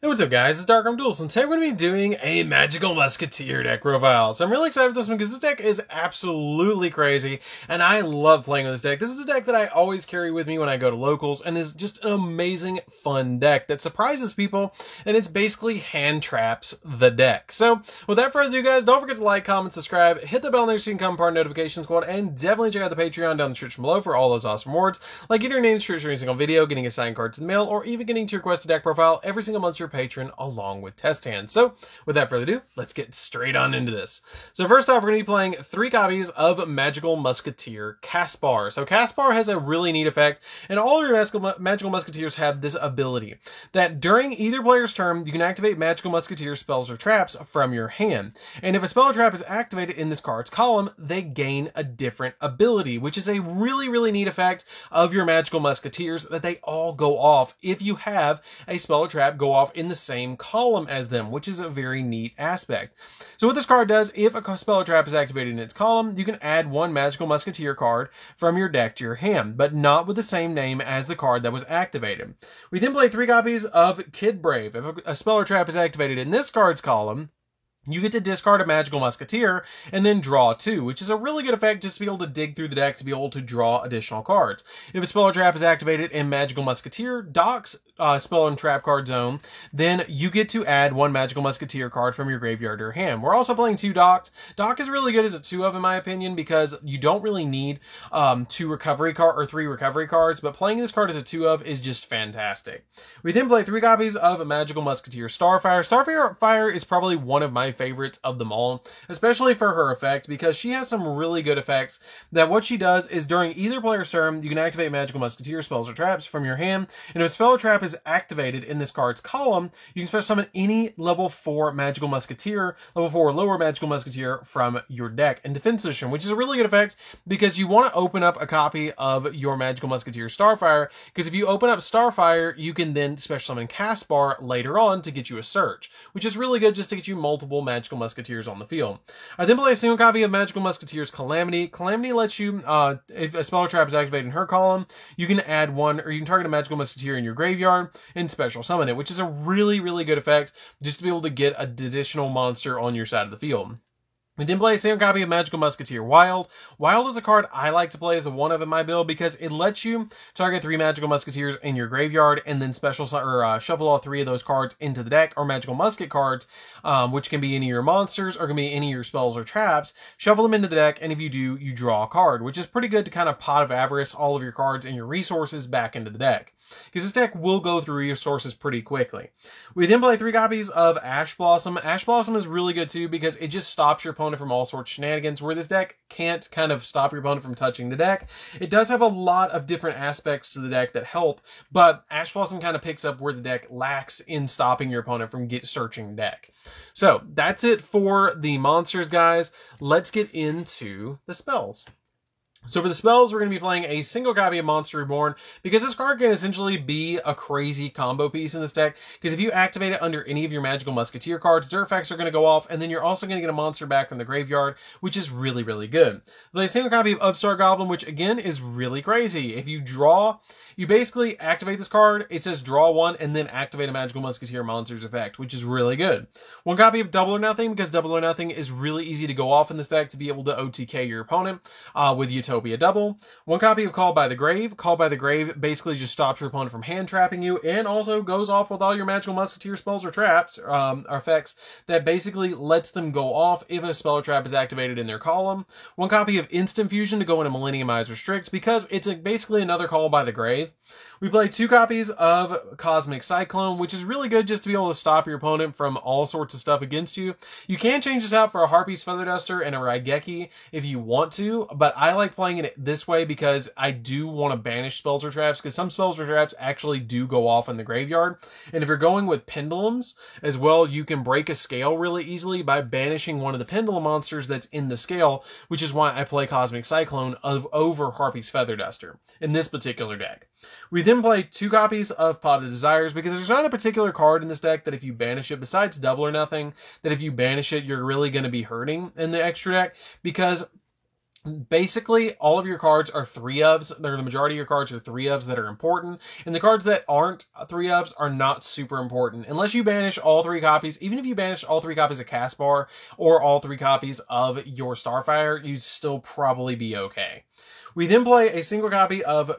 Hey, what's up guys, it's Dark Duels, and today we're going to be doing a Magical Musketeer deck profile. So I'm really excited for this one because this deck is absolutely crazy, and I love playing with this deck. This is a deck that I always carry with me when I go to locals, and is just an amazing, fun deck that surprises people, and it's basically hand traps the deck. So without further ado guys, don't forget to like, comment, subscribe, hit the bell there so you can become part of the notification squad, and definitely check out the Patreon down in the description below for all those awesome rewards, like getting your name searched for every single video, getting a signed card to the mail, or even getting to request a deck profile every single month your patron along with test hands. So without further ado, let's get straight on into this. So first off, we're going to be playing 3 copies of Magical Musketeer Caspar. So Caspar has a really neat effect, and all of your Magical Musketeers have this ability that during either player's turn, you can activate Magical Musketeer spells or traps from your hand. And if a spell or trap is activated in this card's column, they gain a different ability, which is a really neat effect of your Magical Musketeers, that they all go off if you have a spell or trap go off in the same column as them, which is a very neat aspect. So what this card does, if a spell or trap is activated in its column, you can add 1 Magical Musketeer card from your deck to your hand, but not with the same name as the card that was activated. We then play 3 copies of Kid Brave. If a spell or trap is activated in this card's column, you get to discard a Magical Musketeer and then draw 2, which is a really good effect just to be able to dig through the deck to be able to draw additional cards. If a spell or trap is activated in Magical Musketeer Doc's spell and trap card zone, then you get to add 1 Magical Musketeer card from your graveyard to your hand. We're also playing 2 Docs. Doc is really good as a 2 of in my opinion, because you don't really need 2 recovery card or 3 recovery cards, but playing this card as a 2 of is just fantastic. We then play 3 copies of Magical Musketeer Starfire. Starfire is probably one of my favorites of them all, especially for her effects, because she has some really good effects that what she does is during either player's turn, you can activate Magical Musketeer spells or traps from your hand, and if a spell or trap is activated in this card's column, you can special summon any level 4 Magical Musketeer, level 4 or lower Magical Musketeer from your deck in defense position, which is a really good effect because you want to open up a copy of your Magical Musketeer Starfire, because if you open up Starfire, you can then special summon Caspar later on to get you a search, which is really good just to get you multiple Magical Musketeers on the field. I then play a single copy of Magical Musketeers Calamity. Calamity lets you, if a spell or trap is activated in her column, you can add 1, or you can target a Magical Musketeer in your graveyard and special summon it, which is a really good effect just to be able to get an additional monster on your side of the field. We then play a single copy of Magical Musketeer Wild. Wild is a card I like to play as a 1 of in my build because it lets you target 3 Magical Musketeers in your graveyard and then shuffle all 3 of those cards into the deck, or Magical Musket cards, which can be any of your monsters or can be any of your spells or traps. Shuffle them into the deck, and if you do, you draw a card, which is pretty good to kind of Pot of Avarice all of your cards and your resources back into the deck, because this deck will go through resources pretty quickly. We then play 3 copies of Ash Blossom. Ash Blossom is really good too because it just stops your opponent from all sorts of shenanigans, where this deck can't kind of stop your opponent from touching the deck. It does have a lot of different aspects to the deck that help, but Ash Blossom kind of picks up where the deck lacks in stopping your opponent from searching deck. So that's it for the monsters, guys. Let's get into the spells. So for the spells, we're going to be playing a single copy of Monster Reborn, because this card can essentially be a crazy combo piece in this deck, because if you activate it under any of your Magical Musketeer cards, their effects are going to go off, and then you're also going to get a monster back from the graveyard, which is really good. Play a single copy of Upstart Goblin, which again is really crazy. If you draw, you basically activate this card, it says draw 1, and then activate a Magical Musketeer monster's effect, which is really good. 1 copy of Double or Nothing, because Double or Nothing is really easy to go off in this deck to be able to OTK your opponent with Utopia Double. 1 copy of Called by the Grave. Called by the Grave basically just stops your opponent from hand trapping you, and also goes off with all your Magical Musketeer spells or traps, or effects that basically lets them go off if a spell or trap is activated in their column. 1 copy of Instant Fusion to go into Millenniumize Restrict, because it's basically another Called by the Grave. We play 2 copies of Cosmic Cyclone, which is really good just to be able to stop your opponent from all sorts of stuff against you. You can change this out for a Harpy's Feather Duster and a Raigeki if you want to, but I like playing it this way because I do want to banish spells or traps, because some spells or traps actually do go off in the graveyard. And if you're going with Pendulums as well, you can break a scale really easily by banishing one of the Pendulum monsters that's in the scale, which is why I play Cosmic Cyclone over Harpy's Feather Duster in this particular deck. We then play 2 copies of Pot of Desires, because there's not a particular card in this deck that if you banish it, besides Double or Nothing, that if you banish it, you're really going to be hurting in the extra deck, because Basically, all of your cards are 3-ofs. They're the majority of your cards are 3-ofs that are important, and the cards that aren't 3-ofs are not super important. Unless you banish all 3 copies, even if you banish all 3 copies of Caspar or all 3 copies of your Starfire, you'd still probably be okay. We then play a single copy of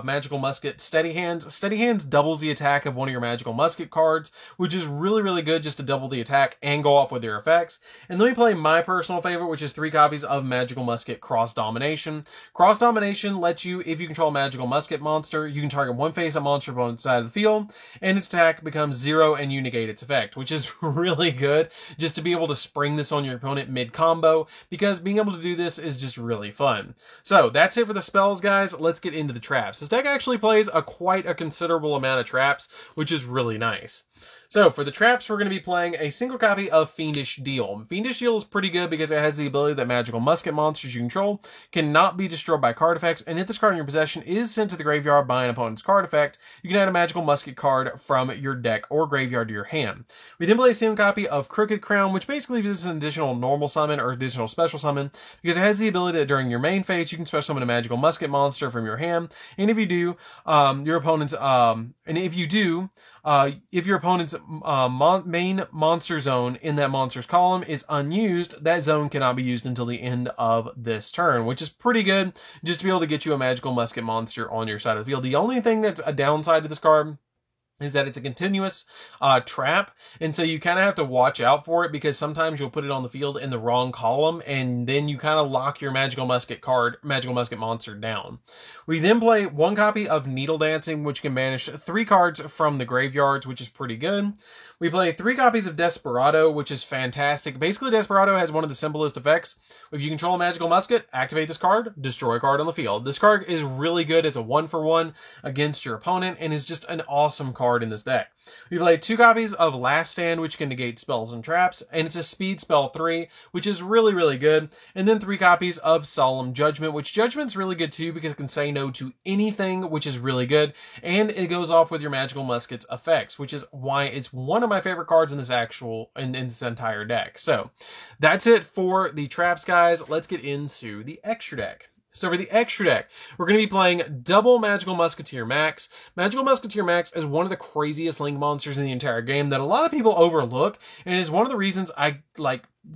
Magical Musket Steady Hands. Steady Hands doubles the attack of one of your Magical Musket cards, which is really, really good just to double the attack and go off with their effects. And then we play my personal favorite, which is 3 copies of Magical Musket Cross Domination. Cross Domination lets you, if you control a Magical Musket monster, you can target one face-up monster on the side of the field, and its attack becomes 0 and you negate its effect, which is really good just to be able to spring this on your opponent mid-combo, because being able to do this is just really fun. So that's it for the spells, guys. Let's get into the traps. This deck actually plays quite a considerable amount of traps, which is really nice. So for the traps, we're going to be playing a single copy of Fiendish Deal. Fiendish Deal is pretty good because it has the ability that Magical Musket monsters you control cannot be destroyed by card effects, and if this card in your possession is sent to the graveyard by an opponent's card effect, you can add a Magical Musket card from your deck or graveyard to your hand. We then play a single copy of Crooked Crown, which basically is an additional normal summon or additional special summon, because it has the ability that during your main phase, you can special summon a Magical Musket monster from your hand, and if you do, if your opponent's main monster zone in that monster's column is unused, that zone cannot be used until the end of this turn, which is pretty good just to be able to get you a Magical Musket monster on your side of the field. The only thing that's a downside to this card is that it's a continuous trap, and so you kind of have to watch out for it, because sometimes you'll put it on the field in the wrong column, and then you kind of lock your Magical Musket monster down. We then play 1 copy of Needle Dancing, which can banish 3 cards from the graveyards, which is pretty good. We play 3 copies of Desperado, which is fantastic. Basically, Desperado has one of the simplest effects. If you control a Magical Musket, activate this card, destroy a card on the field. This card is really good as a 1-for-1 against your opponent, and is just an awesome card in this deck. We play 2 copies of Last Stand, which can negate spells and traps, and it's a speed spell 3, which is really, really good. And then 3 copies of Solemn Judgment, which Judgment's really good too, because it can say no to anything, which is really good. And it goes off with your Magical Musket's effects, which is why it's one of my favorite cards in this in this entire deck. So that's it for the traps, guys. Let's get into the extra deck. So for the extra deck, we're going to be playing double Magical Musketeer Max. Magical Musketeer Max is one of the craziest Link monsters in the entire game that a lot of people overlook, and is one of the reasons I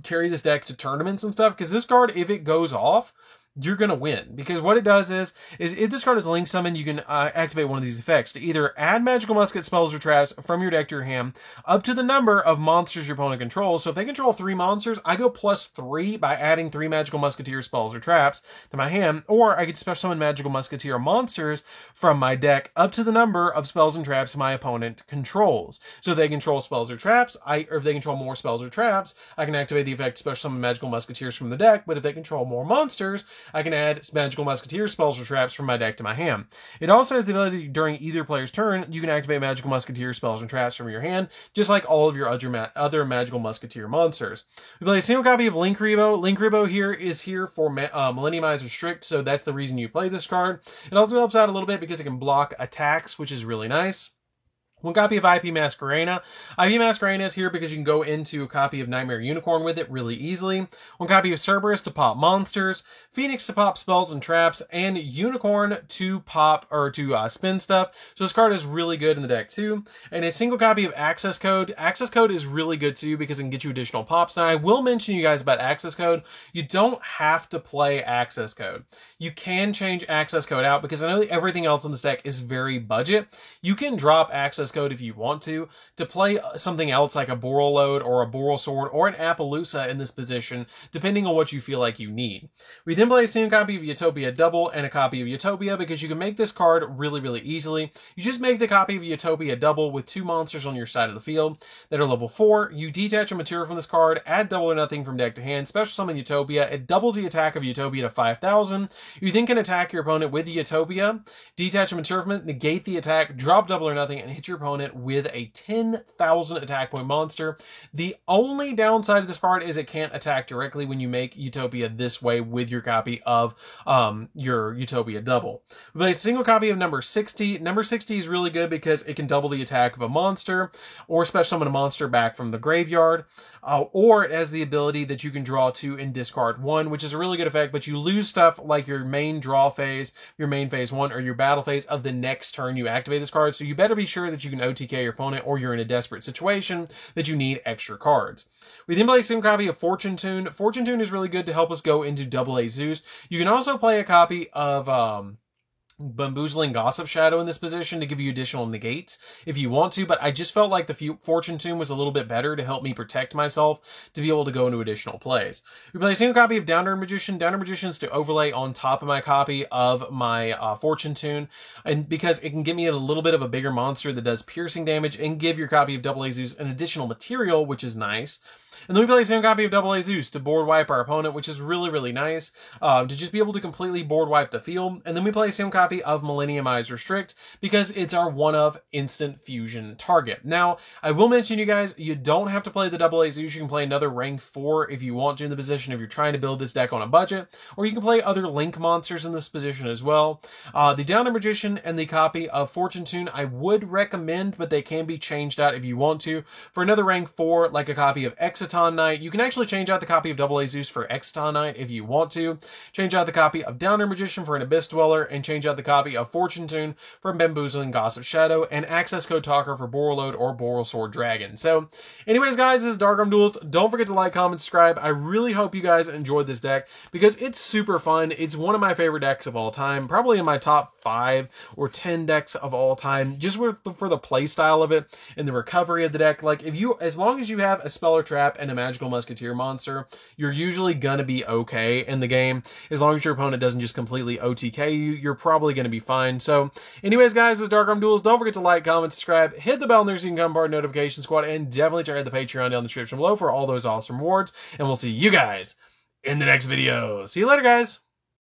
carry this deck to tournaments and stuff, because this card, if it goes off, you're going to win. Because what it does is if this card is Link Summon, you can activate one of these effects to either add Magical Musket spells or traps from your deck to your hand up to the number of monsters your opponent controls. So if they control 3 monsters, I go +3 by adding 3 Magical Musketeer spells or traps to my hand, or I could special summon Magical Musketeer monsters from my deck up to the number of spells and traps my opponent controls. So if they control spells or traps, or if they control more spells or traps, I can activate the effect to special summon Magical Musketeers from the deck, but if they control more monsters, I can add Magical Musketeer spells or traps from my deck to my hand. It also has the ability during either player's turn, you can activate Magical Musketeer spells and traps from your hand, just like all of your other Magical Musketeer monsters. We play a single copy of Linkuriboh. Linkuriboh here is here for Millenniumizer Strict, so that's the reason you play this card. It also helps out a little bit because it can block attacks, which is really nice. 1 copy of IP Masquerena. IP Masquerena is here because you can go into a copy of Nightmare Unicorn with it really easily. 1 copy of Cerberus to pop monsters, Phoenix to pop spells and traps, and Unicorn to pop or to spin stuff. So this card is really good in the deck too. And a single copy of Access Code. Access Code is really good too because it can get you additional pops. Now I will mention you guys about Access Code. You don't have to play Access Code. You can change Access Code out because I know that everything else in this deck is very budget. You can drop Access Code if you want to play something else like a Borreload or a Borrelsword or an Appaloosa in this position, depending on what you feel like you need. We then play a single copy of Utopia Double and a copy of Utopia because you can make this card really, really easily. You just make the copy of Utopia Double with 2 monsters on your side of the field that are level 4. You detach a material from this card, add double or nothing from deck to hand, special summon Utopia. It doubles the attack of Utopia to 5,000. You then can attack your opponent with Utopia, detach a material from it, negate the attack, drop double or nothing, and hit your opponent with a 10,000 attack point monster. The only downside of this card is it can't attack directly when you make Utopia this way with your copy of your Utopia double. But a single copy of number 60. Number 60 is really good because it can double the attack of a monster, or special summon a monster back from the graveyard, or it has the ability that you can draw 2 and discard 1, which is a really good effect, but you lose stuff like your main draw phase, your main phase 1, or your battle phase of the next turn you activate this card, so you better be sure that you can OTK your opponent, or you're in a desperate situation that you need extra cards. We then play a single copy of Fortune Tune. Fortune Tune is really good to help us go into AA Zeus. You can also play a copy of Bamboozling Gossip Shadow in this position to give you additional negates if you want to, but I just felt like the Fortune Tune was a little bit better to help me protect myself to be able to go into additional plays. We play a single copy of Downer Magician. Downer Magician is to overlay on top of my copy of my Fortune Tune, and because it can give me a little bit of a bigger monster that does piercing damage and give your copy of AA Zeus an additional material, which is nice. And then we play the same copy of AA Zeus to board wipe our opponent, which is really, really nice, to just be able to completely board wipe the field. And then we play the same copy of Millennium Eyes Restrict because it's our one-of instant fusion target. Now, I will mention, you guys, you don't have to play the AA Zeus. You can play another rank 4 if you want to in the position if you're trying to build this deck on a budget, or you can play other Link monsters in this position as well. The Downer Magician and the copy of Fortune Tune I would recommend, but they can be changed out if you want to. For another rank 4, like a copy of Exciton Knight, you can actually change out the copy of AA Zeus for Exciton Knight if you want to. Change out the copy of Downer Magician for an Abyss Dweller, and change out the copy of Fortune Tune for Bamboozling Gossip Shadow, and Access Code Talker for Borreload or Borrelsword Dragon. So, anyways, guys, this is Dark Duels. Don't forget to like, comment, subscribe. I really hope you guys enjoyed this deck because it's super fun. It's one of my favorite decks of all time, probably in my top 5 or 10 decks of all time, just for the play style of it and the recovery of the deck. Like, as long as you have a Speller Trap and a Magical Musketeer monster, you're usually gonna be okay in the game. As long as your opponent doesn't just completely OTK you, you're probably gonna be fine. So, anyways, guys, this is Dark Duels. Don't forget to like, comment, subscribe, hit the bell there so you can become part of the notification squad, and definitely check out the Patreon down in the description below for all those awesome rewards. And we'll see you guys in the next video. See you later, guys.